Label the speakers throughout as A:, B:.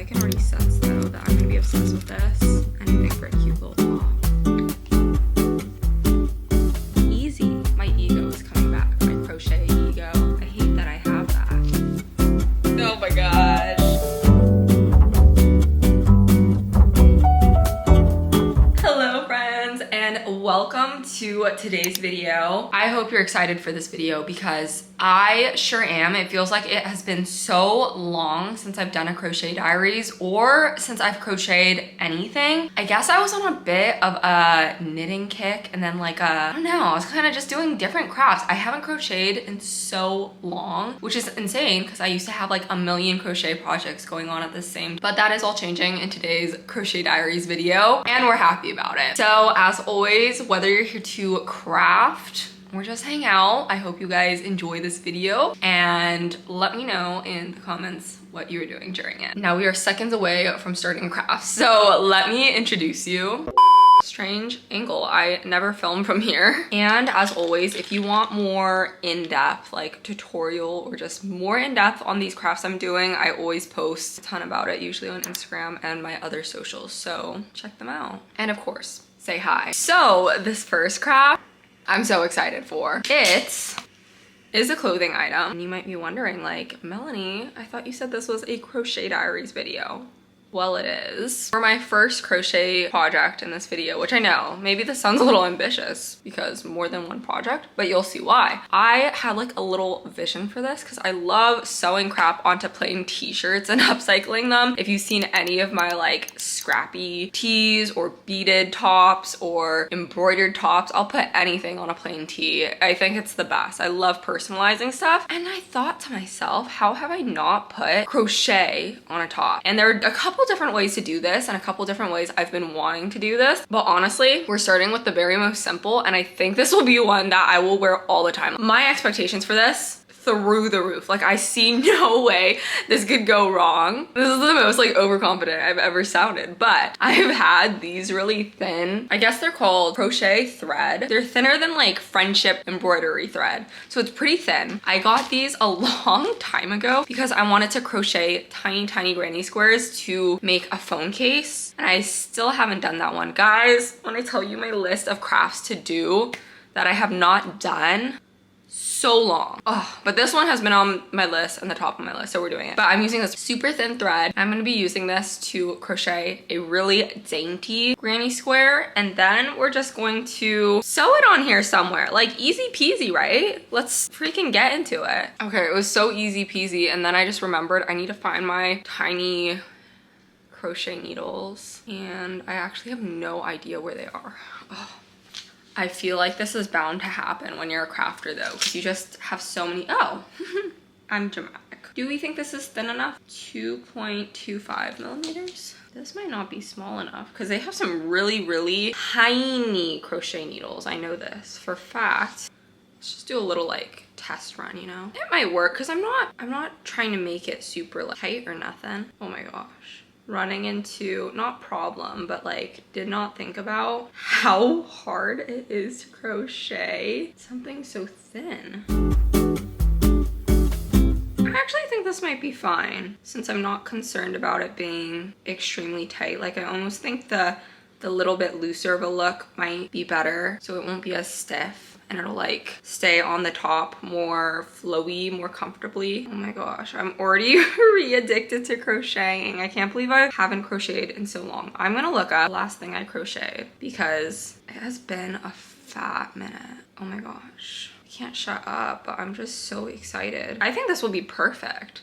A: I can already sense though that I'm gonna be obsessed with this. Anything for a cute little top. Easy. My ego is coming back. My crochet ego. I hate that I have that. Oh my gosh. Hello friends and welcome to today's video. I hope you're excited for this video because I sure am. It feels like it has been so long since I've done a Crochet Diaries or since I've crocheted anything. I guess I was on a bit of a knitting kick and then I don't know, I was kind of just doing different crafts. I haven't crocheted in so long, which is insane because I used to have like a million crochet projects going on at the same time. But that is all changing in today's Crochet Diaries video and we're happy about it. So as always, whether you're here to craft or just hang out, I hope you guys enjoy this video and let me know in the comments what you were doing during it. Now we are seconds away from starting craft, so let me introduce you. Strange angle, I never film from here. And as always, if you want more in-depth like tutorial or just more in-depth on these crafts I'm doing, I always post a ton about it, usually on Instagram and my other socials, so check them out. And of course, say hi. So this first craft I'm so excited for. It is a clothing item. And you might be wondering like, Melanie, I thought you said this was a Crochet Diaries video. Well, it is. For my first crochet project in this video, which I know, maybe this sounds a little ambitious because more than one project, but you'll see why. I had like a little vision for this because I love sewing crap onto plain t-shirts and upcycling them. If you've seen any of my like scrappy tees or beaded tops or embroidered tops, I'll put anything on a plain tee. I think it's the best. I love personalizing stuff. And I thought to myself, how have I not put crochet on a top? And there are a couple different ways to do this and a couple different ways I've been wanting to do this, but honestly we're starting with the very most simple and I think this will be one that I will wear all the time. My expectations for this through the roof. Like I see no way this could go wrong. This is the most like overconfident I've ever sounded, but I've had these really thin, I guess they're called crochet thread. They're thinner than like friendship embroidery thread. So it's pretty thin. I got these a long time ago because I wanted to crochet tiny granny squares to make a phone case. And I still haven't done that one. Guys, when I tell you my list of crafts to do that I have not done, so long. Oh, but this one has been on my list and the top of my list, so we're doing it. But I'm using this super thin thread. I'm gonna be using this to crochet a really dainty granny square, and then we're just going to sew it on here somewhere. Like easy peasy, right? Let's freaking get into it. Okay, it was so easy peasy, and then I just remembered I need to find my tiny crochet needles, and I actually have no idea where they are. Oh. I feel like this is bound to happen when you're a crafter though, because you just have so many, oh, I'm dramatic. Do we think this is thin enough? 2.25 millimeters? This might not be small enough because they have some really tiny crochet needles. I know this for a fact. Let's just do a little like test run, you know? It might work because I'm not trying to make it super like, tight or nothing. Oh my gosh. Running into, not problem, but like did not think about how hard it is to crochet something so thin. I actually think this might be fine since I'm not concerned about it being extremely tight. Like I almost think the little bit looser of a look might be better so it won't be as stiff. And it'll like stay on the top more flowy, more comfortably. Oh my gosh, I'm already re-addicted to crocheting. I can't believe I haven't crocheted in so long. I'm gonna look up the last thing I crocheted because it has been a fat minute. Oh my gosh, I can't shut up, but I'm just so excited. I think this will be perfect.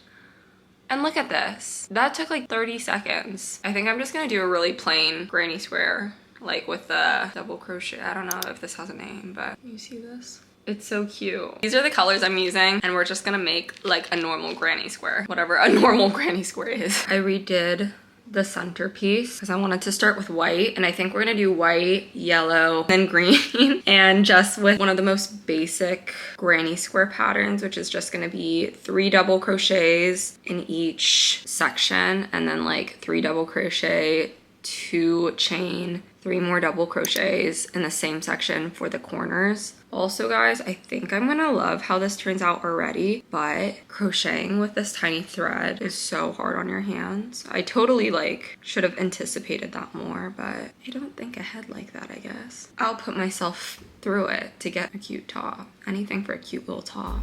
A: And look at this, that took like 30 seconds. I think I'm just gonna do a really plain granny square, like with the double crochet. I don't know if this has a name, but you see this? It's so cute. These are the colors I'm using and we're just gonna make like a normal granny square, whatever a normal granny square is. I redid the centerpiece because I wanted to start with white, and I think we're gonna do white, yellow, then green and just with one of the most basic granny square patterns, which is just gonna be 3 double crochets in each section and then like 3 double crochet 2 chain, 3 more double crochets in the same section for the corners. Also guys, I think I'm gonna love how this turns out already, but crocheting with this tiny thread is so hard on your hands. I totally like should have anticipated that more, but I don't think ahead like that, I guess. I'll put myself through it to get a cute top. Anything for a cute little top.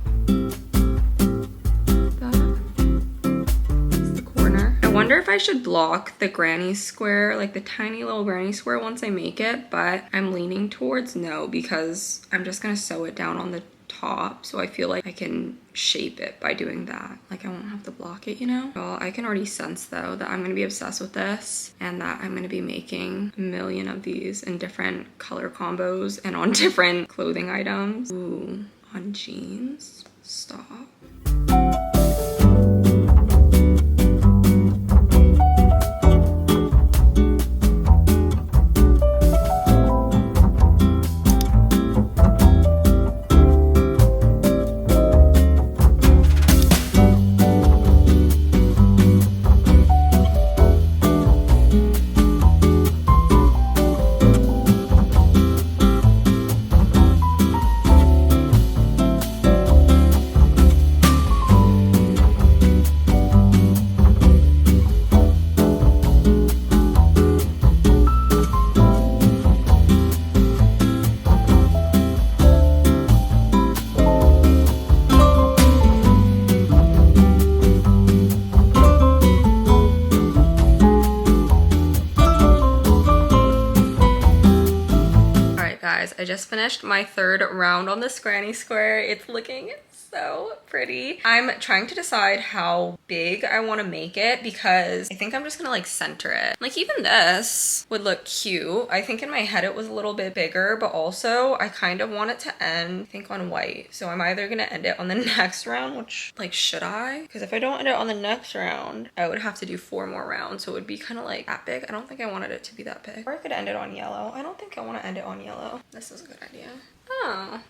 A: I wonder if I should block the granny square, like the tiny little granny square once I make it, but I'm leaning towards no because I'm just gonna sew it down on the top. So I feel like I can shape it by doing that. Like I won't have to block it, you know? Well, I can already sense though that I'm gonna be obsessed with this and that I'm gonna be making a million of these in different color combos and on different clothing items. Ooh, on jeans, stop. I just finished my 3rd round on this granny square. It's looking so pretty. I'm trying to decide how big I want to make it because I think I'm just gonna like center it. Like even this would look cute. I think in my head it was a little bit bigger, but also I kind of want it to end, I think, on white. So I'm either gonna end it on the next round, which like, should I? Because if I don't end it on the next round, I would have to do 4 more rounds. So it would be kind of like that big. I don't think I wanted it to be that big. Or I could end it on yellow. I don't think I want to end it on yellow. This is a good idea. Oh.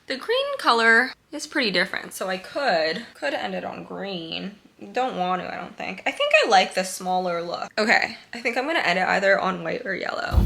A: The green color is pretty different, so I could end it on green. Don't want to, I don't think. I think I like the smaller look. Okay, I think I'm gonna end it either on white or yellow.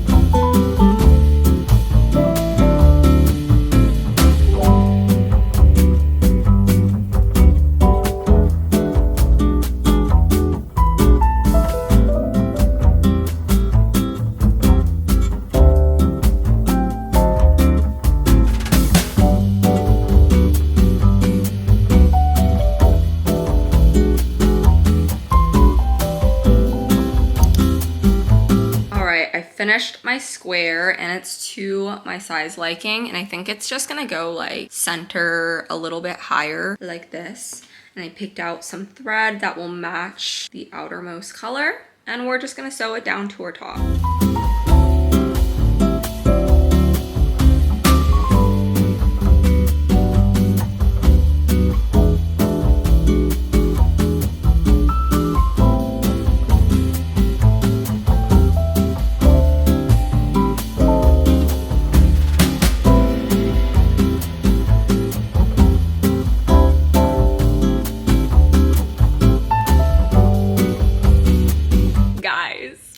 A: Finished my square and it's to my size liking, and I think it's just gonna go like center a little bit higher like this. And I picked out some thread that will match the outermost color, and we're just gonna sew it down to our top.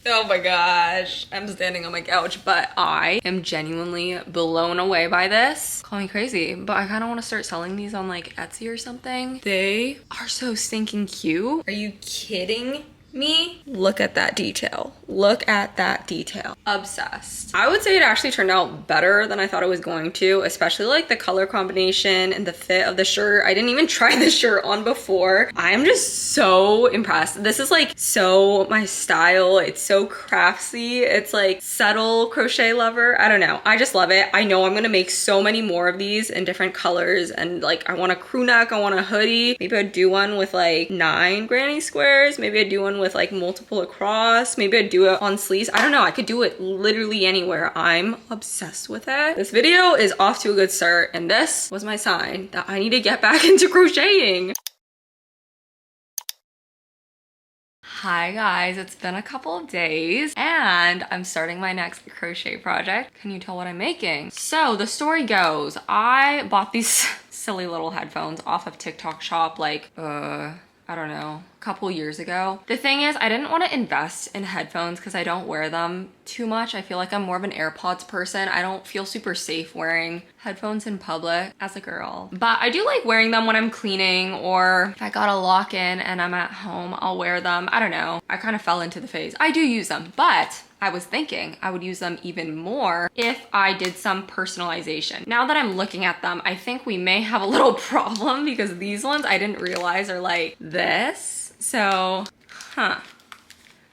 A: Oh my gosh, I'm standing on my couch, but I am genuinely blown away by this. Call me crazy, but I kind of want to start selling these on like Etsy or something. They are so stinking cute. Are you kidding me? Look at that detail. Look at that detail. Obsessed. I would say it actually turned out better than I thought it was going to, especially like the color combination and the fit of the shirt. I didn't even try this shirt on before. I'm just so impressed. This is like so my style. It's so crafty. It's like subtle crochet lover. I don't know. I just love it. I know I'm gonna make so many more of these in different colors, and like I want a crew neck, I want a hoodie. Maybe I'd do one with like 9 granny squares. Maybe I'd do one with like multiple across. Maybe I'd do it on sleeves. I don't know. I could do it literally anywhere. I'm obsessed with it. This video is off to a good start, and this was my sign that I need to get back into crocheting. Hi guys, it's been a couple of days and I'm starting my next crochet project. Can you tell what I'm making? So the story goes, I bought these silly little headphones off of TikTok shop like, I don't know, a couple years ago. The thing is, I didn't want to invest in headphones because I don't wear them too much. I feel like I'm more of an AirPods person. I don't feel super safe wearing headphones in public as a girl. But I do like wearing them when I'm cleaning, or if I got a lock in and I'm at home, I'll wear them. I don't know. I kind of fell into the phase. I do use them, but I was thinking I would use them even more if I did some personalization. Now that I'm looking at them, I think we may have a little problem because these ones I didn't realize are like this. So,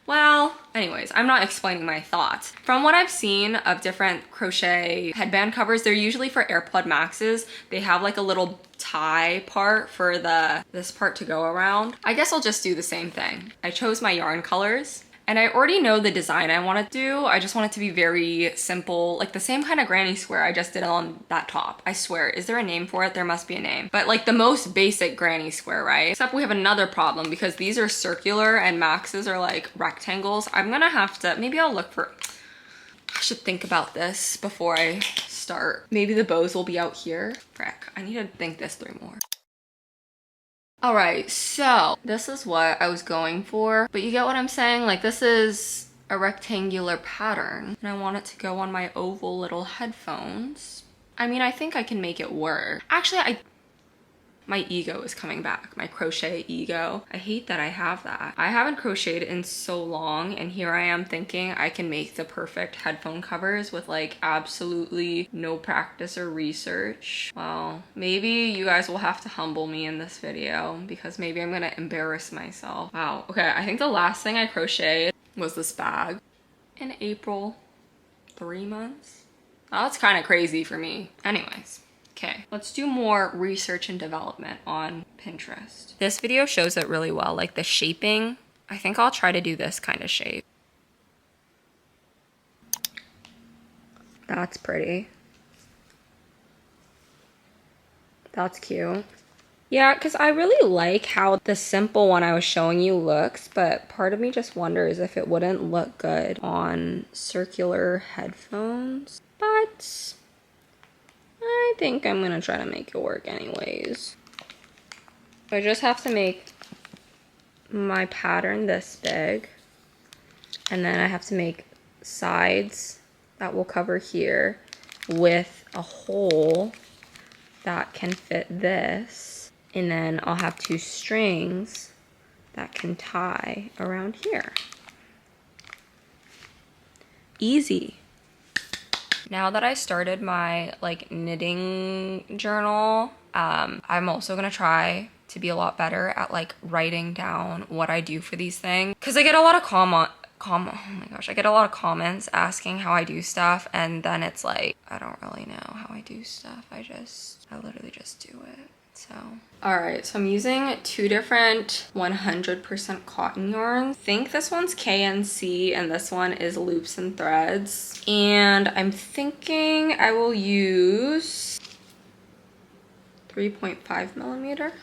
A: well, anyways, I'm not explaining my thoughts. From what I've seen of different crochet headband covers, they're usually for AirPod Maxes. They have like a little tie part for this part to go around. I guess I'll just do the same thing. I chose my yarn colors. And I already know the design I want to do. I just want it to be very simple, like the same kind of granny square I just did on that top. I swear, is there a name for it? There must be a name. But like the most basic granny square, right? Except we have another problem because these are circular and Maxes are like rectangles. I'm gonna have to, maybe I'll look for, I should think about this before I start. Maybe the bows will be out here. Frick, I need to think this through more. All right, so this is what I was going for, but you get what I'm saying? Like this is a rectangular pattern and I want it to go on my oval little headphones. I mean, I think I can make it work. Actually, my ego is coming back, my crochet ego. I hate that I have that. I haven't crocheted in so long and here I am thinking I can make the perfect headphone covers with like absolutely no practice or research. Well, maybe you guys will have to humble me in this video because maybe I'm gonna embarrass myself. Wow, okay, I think the last thing I crocheted was this bag in April, 3 months. Oh, that's kind of crazy for me. Anyways. Okay, let's do more research and development on Pinterest. This video shows it really well, like the shaping. I think I'll try to do this kind of shape. That's pretty. That's cute. Yeah, because I really like how the simple one I was showing you looks, but part of me just wonders if it wouldn't look good on circular headphones. But I think I'm gonna try to make it work anyways. I just have to make my pattern this big, and then I have to make sides that will cover here with a hole that can fit this, and then I'll have 2 strings that can tie around here. Easy. Now that I started my like knitting journal, I'm also gonna try to be a lot better at like writing down what I do for these things. Cause I get a lot of oh my gosh, I get a lot of comments asking how I do stuff, and then it's like, I don't really know how I do stuff. I literally just do it. So, all right, so I'm using 2 different 100% cotton yarns. I think this one's KNC and this one is Loops and Threads. And I'm thinking I will use 3.5 millimeter.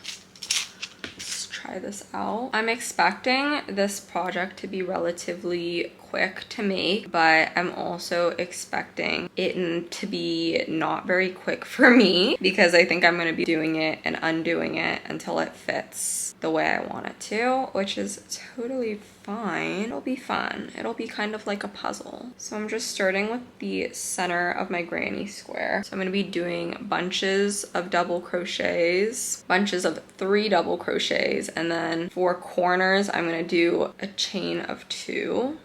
A: Let's try this out. I'm expecting this project to be relatively quick to make, but I'm also expecting it to be not very quick for me because I think I'm going to be doing it and undoing it until it fits the way I want it to, which is totally fine. It'll be fun. It'll be kind of like a puzzle. So I'm just starting with the center of my granny square. So I'm going to be doing bunches of double crochets, bunches of 3 double crochets, and then for corners I'm going to do a chain of 2.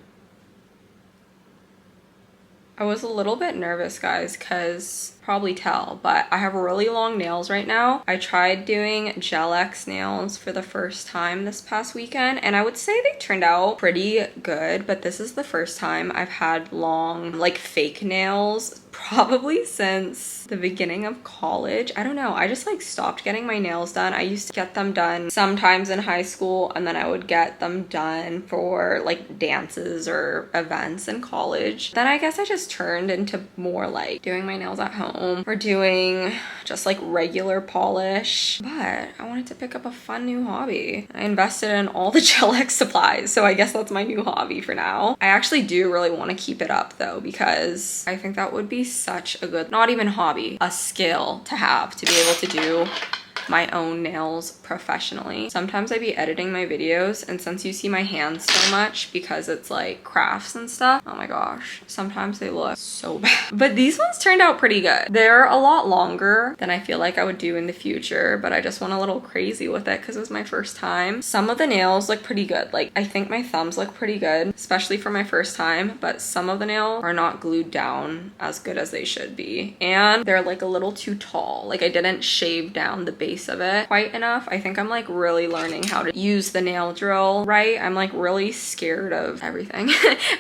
A: I was a little bit nervous, guys, because probably tell, but I have really long nails right now. I tried doing Gel X nails for the first time this past weekend, and I would say they turned out pretty good, but this is the first time I've had long, like, fake nails probably since the beginning of college. I don't know, I just like stopped getting my nails done. I used to get them done sometimes in high school, and then I would get them done for like dances or events in college. Then I guess I just turned into more like doing my nails at home or doing just like regular polish. But I wanted to pick up a fun new hobby. I invested in all the Gel X supplies, so I guess that's my new hobby for now. I actually do really want to keep it up though, because I think that would be such a good, not even hobby, a skill to have, to be able to do my own nails professionally. Sometimes I be editing my videos, and since you see my hands so much because it's like crafts and stuff, oh my gosh, sometimes they look so bad. But these ones turned out pretty good. They're a lot longer than I feel like I would do in the future, but I just went a little crazy with it because it was my first time. Some of the nails look pretty good. Like, I think my thumbs look pretty good, especially for my first time, but some of the nails are not glued down as good as they should be. And they're like a little too tall. Like, I didn't shave down the base of it quite enough. I think I'm like really learning how to use the nail drill right. I'm like really scared of everything.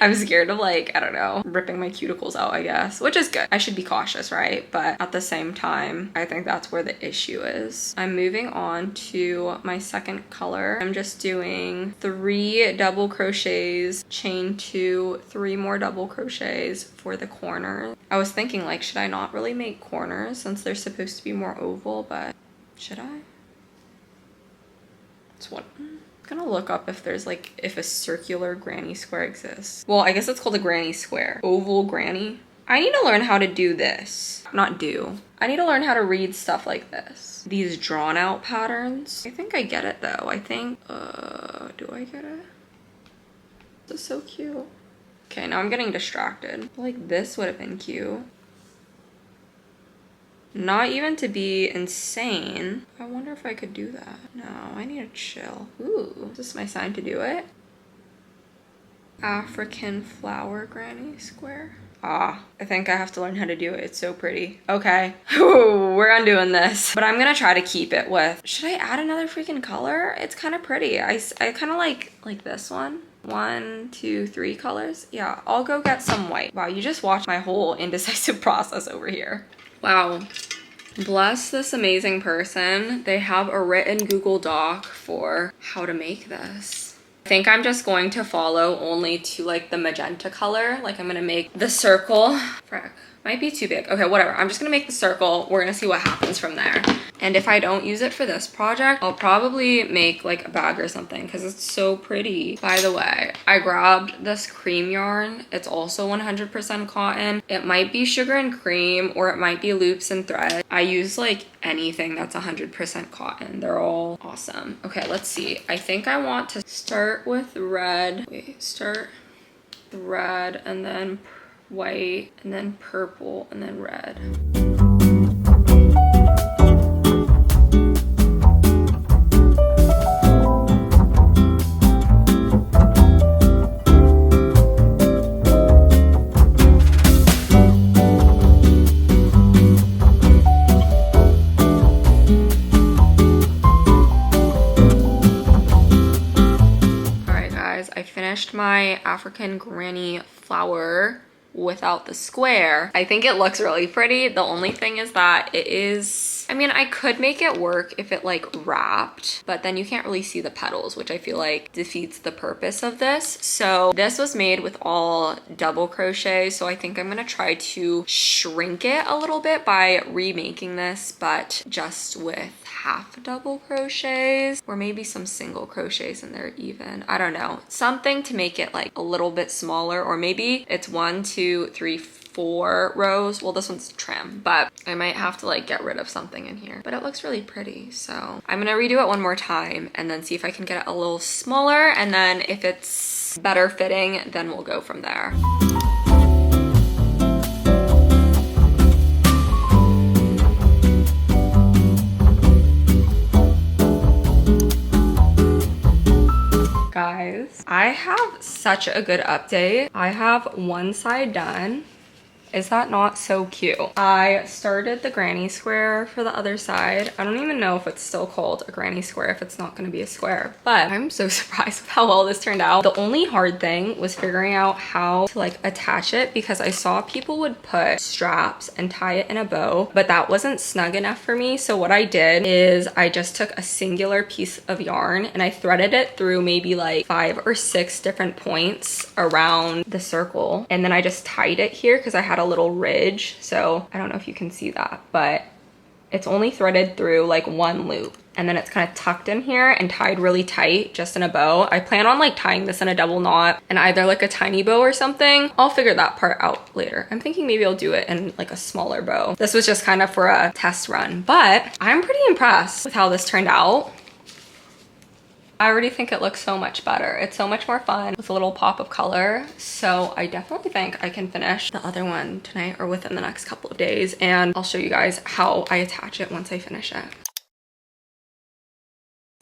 A: I'm scared of like, I don't know, ripping my cuticles out, I guess, which is good. I should be cautious, right? But at the same time, I think that's where the issue is. I'm moving on to my second color. I'm just doing 3 double crochets, chain 2, 3 more double crochets for the corner. I was thinking like, should I not really make corners since they're supposed to be more oval, but should I? It's what I'm gonna look up if there's like, if a circular granny square exists. Well, I guess it's called a granny square. Oval granny. I need to learn how to do this. Not do. I need to learn how to read stuff like this. These drawn out patterns. I think I get it though. I think, do I get it? This is so cute. Okay, now I'm getting distracted. Like this would have been cute. Not even to be insane. I wonder if I could do that. No, I need to chill. Ooh, is this my sign to do it? African flower granny square. Ah, I think I have to learn how to do it. It's so pretty. Okay, ooh, we're undoing this. But I'm gonna try to keep it with, should I add another freaking color? It's kind of pretty. I kind of like this one. 1, 2, 3 colors. Yeah, I'll go get some white. Wow, you just watched my whole indecisive process over here. Wow, bless this amazing person. They have a written Google Doc for how to make this. I think I'm just going to follow only to like the magenta color. Like I'm gonna make the circle. Frick, might be too big. Okay, whatever. I'm just gonna make the circle. We're gonna see what happens from there. And if I don't use it for this project, I'll probably make like a bag or something because it's so pretty. By the way, I grabbed this cream yarn. It's also 100% cotton. It might be sugar and cream or it might be loops and thread. I use like anything that's 100% cotton. They're all awesome. Okay, let's see. I think I want to start with red. Wait, start with red and then white and then purple and then red. My African granny flower without the square. I think it looks really pretty. The only thing is that it is, I mean, I could make it work if it like wrapped, but then you can't really see the petals, which I feel like defeats the purpose of this. So this was made with all double crochet. So I think I'm gonna try to shrink it a little bit by remaking this, but just with half double crochets or maybe some single crochets in there even. I don't know. Something to make it like a little bit smaller, or maybe it's 1, 2, 3, 4 rows. Well, this one's trim, but I might have to like get rid of something in here. But it looks really pretty. So I'm gonna redo it one more time and then see if I can get it a little smaller. And then if it's better fitting, then we'll go from there. Guys, I have such a good update. I have one side done. Is that not so cute? I started the granny square for the other side. I don't even know if it's still called a granny square if it's not gonna be a square, but I'm so surprised with how well this turned out. The only hard thing was figuring out how to like attach it, because I saw people would put straps and tie it in a bow, but that wasn't snug enough for me. So what I did is I just took a singular piece of yarn and I threaded it through maybe like 5 or 6 different points around the circle. And then I just tied it here because I had a little ridge. So I don't know if you can see that, but It's only threaded through like one loop, and then it's kind of tucked in here and tied really tight just in a bow. I plan on like tying this in a double knot and either like a tiny bow or something. I'll figure that part out later. I'm thinking maybe I'll do it in like a smaller bow. This was just kind of for a test run, but I'm pretty impressed with how this turned out. I already think it looks so much better. It's so much more fun with a little pop of color. So I definitely think I can finish the other one tonight or within the next couple of days. And I'll show you guys how I attach it once I finish it.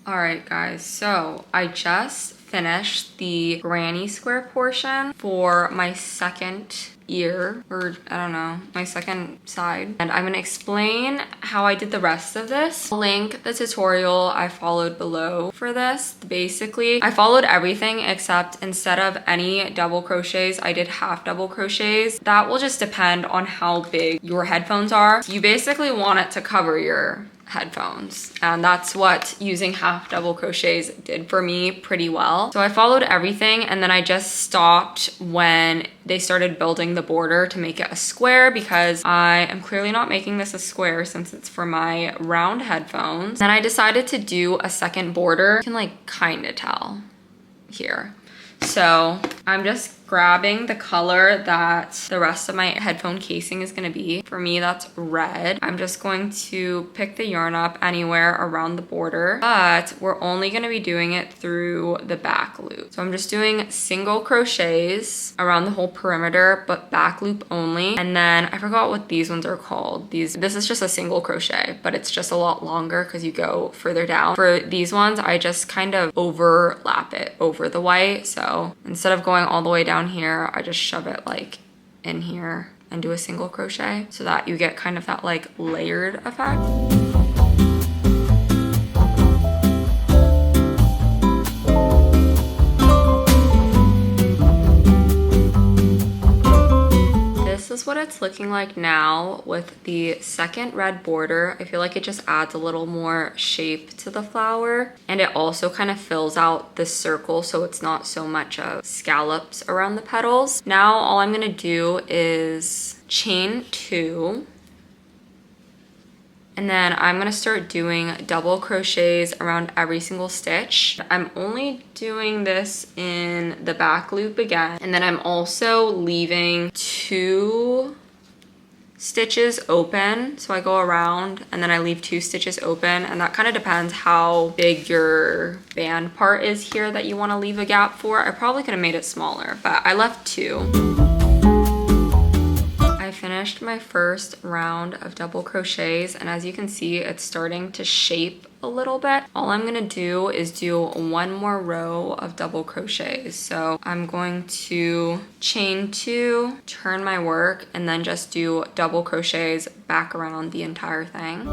A: All right, guys, so I just finished the granny square portion for my second ear, or I don't know, my second side. And I'm gonna explain how I did the rest of this. I'll link the tutorial I followed below for this. Basically, I followed everything except instead of any double crochets, I did half double crochets. That will just depend on how big your headphones are. You basically want it to cover your headphones, and that's what using half double crochets did for me pretty well. So I followed everything, and then I just stopped when they started building the border to make it a square, because I am clearly not making this a square since it's for my round headphones. Then I decided to do a second border. You can like kind of tell here. So I'm just grabbing the color that the rest of my headphone casing is gonna be. For me, that's red. I'm just going to pick the yarn up anywhere around the border, but we're only gonna be doing it through the back loop. So I'm just doing single crochets around the whole perimeter, but back loop only. And then I forgot what these ones are called. This is just a single crochet, but it's just a lot longer because you go further down. For these ones, I just kind of overlap it over the white. So instead of going all the way down here, I just shove it like in here and do a single crochet so that you get kind of that like layered effect. This is what it's looking like now with the second red border. I feel like it just adds a little more shape to the flower, and it also kind of fills out the circle so it's not so much of scallops around the petals. Now all I'm gonna do is chain 2, and then I'm gonna start doing double crochets around every single stitch. I'm only doing this in the back loop again, and then I'm also leaving 2 stitches open. So I go around and then I leave 2 stitches open, and that kind of depends how big your band part is here that you want to leave a gap for. I probably could have made it smaller, but I left 2. I finished my first round of double crochets, and as you can see, it's starting to shape a little bit. All I'm gonna do is do one more row of double crochets. So I'm going to chain 2, turn my work, and then just do double crochets back around the entire thing.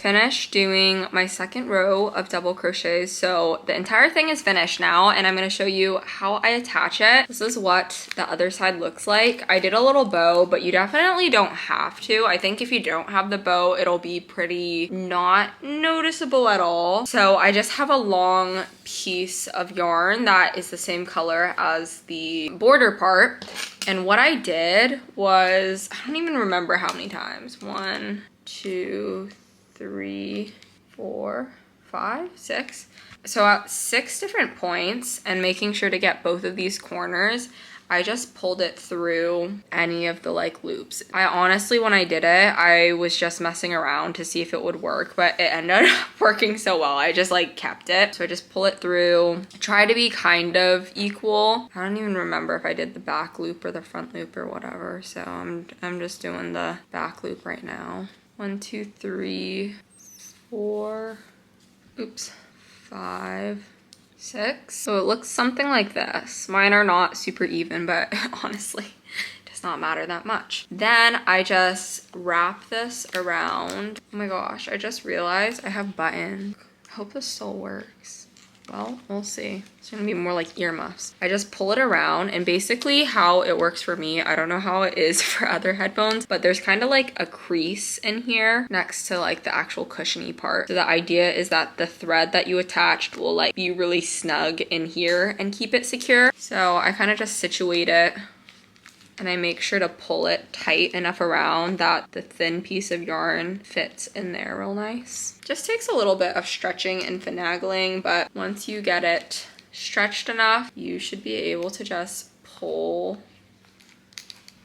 A: Finished doing my second row of double crochets, so the entire thing is finished now, and I'm going to show you how I attach it. This is what the other side looks like. I did a little bow, but you definitely don't have to. I think if you don't have the bow, it'll be pretty not noticeable at all. So I just have a long piece of yarn that is the same color as the border part, and what I did was, I don't even remember how many times. 1, 2, 3, 4, 5, 6. So at 6 different points, and making sure to get both of these corners, I just pulled it through any of the like loops. I honestly, when I did it, I was just messing around to see if it would work, but it ended up working so well. I just like kept it. So I just pull it through, try to be kind of equal. I don't even remember if I did the back loop or the front loop or whatever. So I'm just doing the back loop right now. 1, 2, 3, 4, 5, 6. So it looks something like this. Mine are not super even, but honestly, it does not matter that much. Then I just wrap this around. Oh my gosh, I just realized I have buttons. I hope this still works. Well, we'll see. It's gonna be more like earmuffs. I just pull it around, and basically how it works for me, I don't know how it is for other headphones, but there's kind of like a crease in here next to like the actual cushiony part. So the idea is that the thread that you attached will like be really snug in here and keep it secure. So I kind of just situate it, and I make sure to pull it tight enough around that the thin piece of yarn fits in there real nice. Just takes a little bit of stretching and finagling, but once you get it stretched enough, you should be able to just pull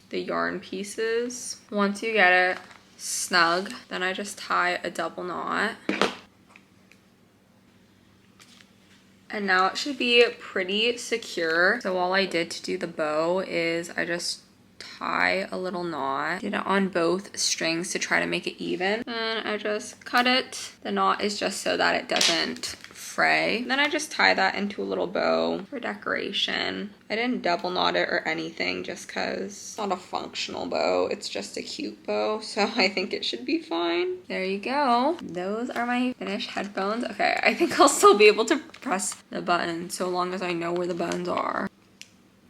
A: the yarn pieces. Once you get it snug, then I just tie a double knot. And now it should be pretty secure. So all I did to do the bow is I just tie a little knot. Did it on both strings to try to make it even. And I just cut it. The knot is just so that it doesn't fray. Then I just tie that into a little bow for decoration. I didn't double knot it or anything just because it's not a functional bow. It's just a cute bow. So I think it should be fine. There you go. Those are my finished headphones. Okay, I think I'll still be able to press the button so long as I know where the buttons are.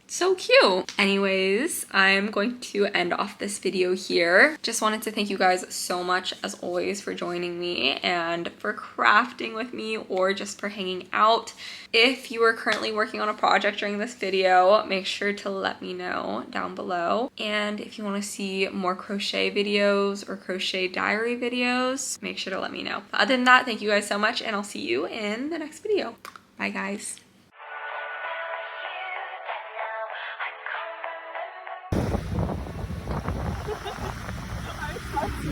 A: So cute. Anyways, I'm going to end off this video here. Just wanted to thank you guys so much as always for joining me and for crafting with me or just for hanging out. If you are currently working on a project during this video, make sure to let me know down below. And if you want to see more crochet videos or crochet diary videos, make sure to let me know. Other than that, thank you guys so much, and I'll see you in the next video. Bye guys.